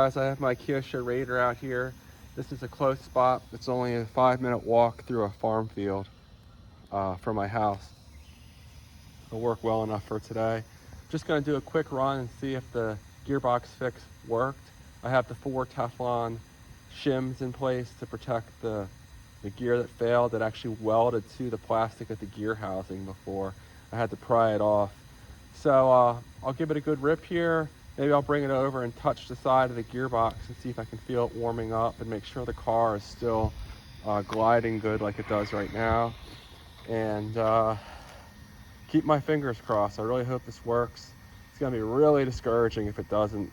guys, I have my Kyosho Raider out here. This is a close spot. It's only a 5-minute walk through a farm field from my house. It'll work well enough for today. Just gonna do a quick run and see if the gearbox fix worked. I have the 4 Teflon shims in place to protect the gear that failed, that actually welded to the plastic of the gear housing before. I had to pry it off. So I'll give it a good rip here. Maybe I'll bring it over and touch the side of the gearbox and see if I can feel it warming up and make sure the car is still gliding good like it does right now. And keep my fingers crossed. I really hope this works. It's gonna be really discouraging if it doesn't.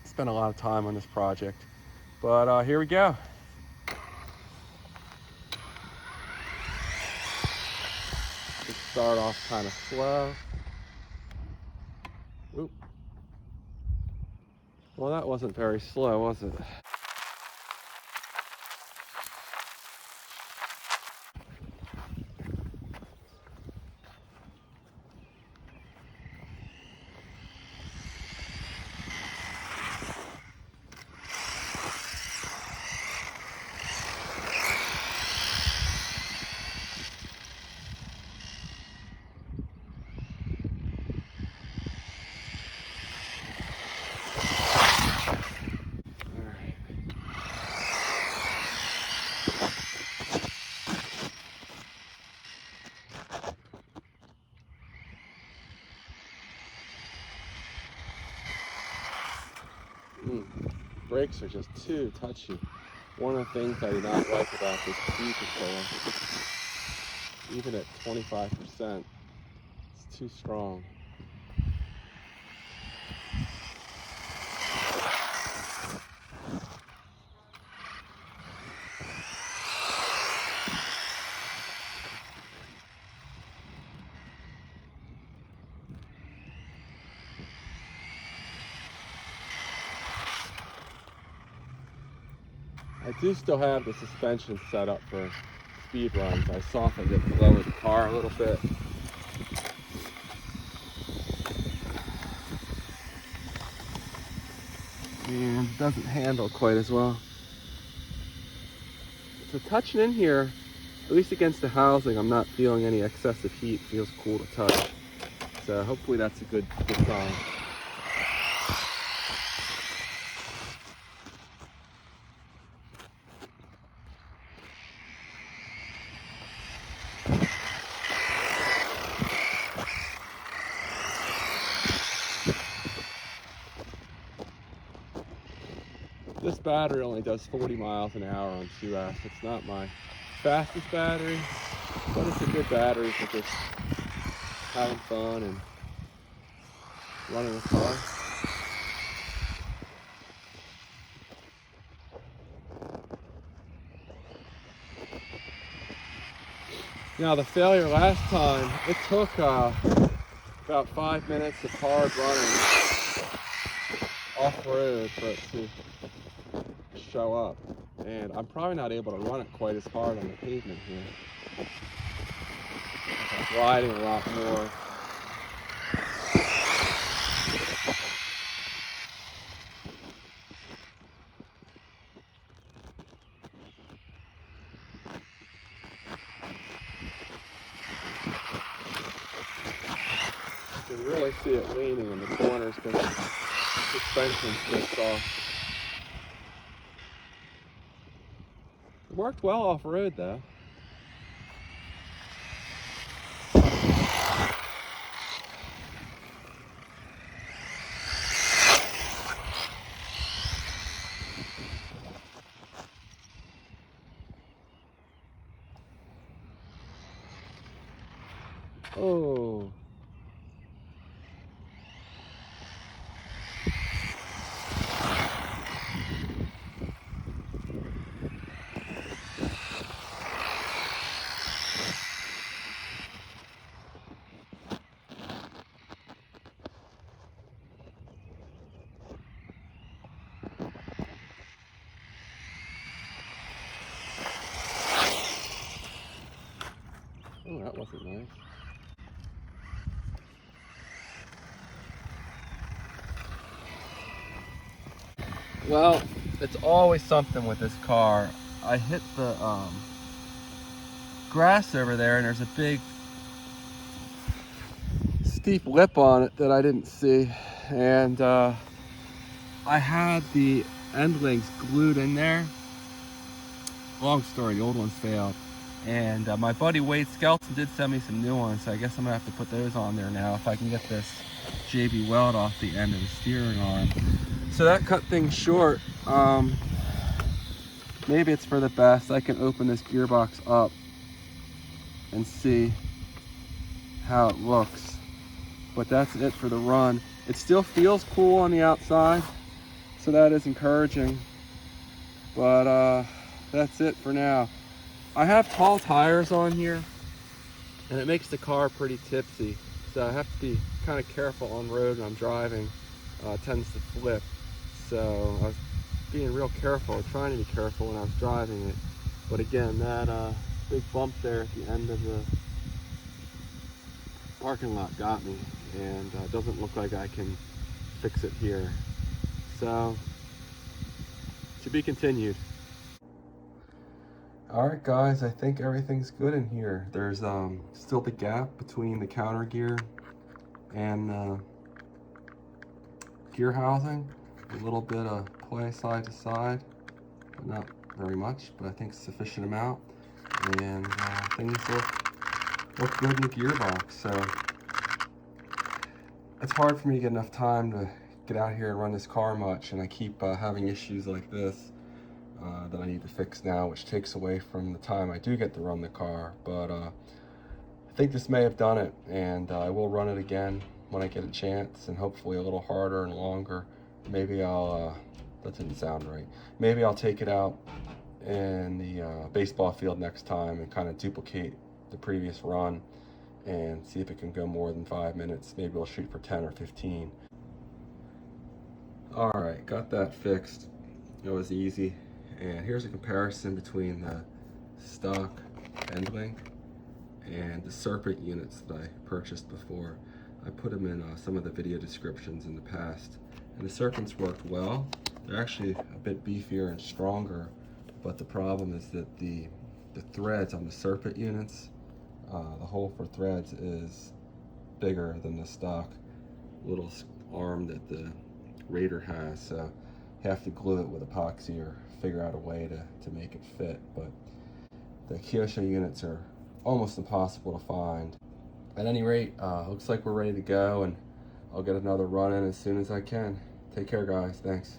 Spent a lot of time on this project. But here we go. Let's start off kind of slow. Oop. Well, that wasn't very slow, was it? Brakes are just too touchy. One of the things I do not like about this speed controller, even at 25%, it's too strong. I do still have the suspension set up for speed runs. I softened it to lower the car a little bit. And it doesn't handle quite as well. So touching in here, at least against the housing, I'm not feeling any excessive heat. It feels cool to touch. So hopefully that's a good sign. This battery only does 40 miles an hour on 2S. It's not my fastest battery, but it's a good battery for just having fun and running the car. Now the failure last time, it took about 5 minutes of hard running off-road for it to show up. And I'm probably not able to run it quite as hard on the pavement here. I'm gliding a lot more. You can really see it leaning in the corners because the suspension's just soft. It worked well off-road though. Oh. Oh, that wasn't nice. Well, it's always something with this car. I hit the grass over there, and there's a big steep lip on it that I didn't see, and I had the end links glued in there. Long story, the old ones failed, and my buddy Wade Skelton did send me some new ones, so I guess I'm gonna have to put those on there now if I can get this JB weld off the end of the steering arm. So that cut things short. Maybe it's for the best. I can open this gearbox up and see how it looks. But that's it for the run. It still feels cool on the outside, so that is encouraging. But that's it for now. I have tall tires on here, and it makes the car pretty tipsy. So I have to be kind of careful on road when I'm driving. It tends to flip. So I was being real careful, trying to be careful when I was driving it. But again, that big bump there at the end of the parking lot got me, and it doesn't look like I can fix it here. So, to be continued. Alright guys, I think everything's good in here. There's still the gap between the counter gear and the gear housing. A little bit of play side to side, but not very much, but I think sufficient amount. And things look good in the gearbox. So it's hard for me to get enough time to get out here and run this car much, and I keep having issues like this that I need to fix now, which takes away from the time I do get to run the car. But I think this may have done it, and I will run it again when I get a chance, and hopefully a little harder and longer. Maybe I'll, that didn't sound right. Maybe I'll take it out in the baseball field next time and kind of duplicate the previous run and see if it can go more than 5 minutes. Maybe we'll shoot for 10 or 15. All right, got that fixed. It was easy. And here's a comparison between the stock end link and the Serpent units that I purchased before. I put them in some of the video descriptions in the past. And the Serpents worked well. They're actually a bit beefier and stronger, but the problem is that the threads on the Serpent units, the hole for threads is bigger than the stock little arm that the Raider has, so you have to glue it with epoxy or figure out a way to make it fit. But the Kyosho units are almost impossible to find. At any rate, looks like we're ready to go, and I'll get another run in as soon as I can. Take care, guys. Thanks.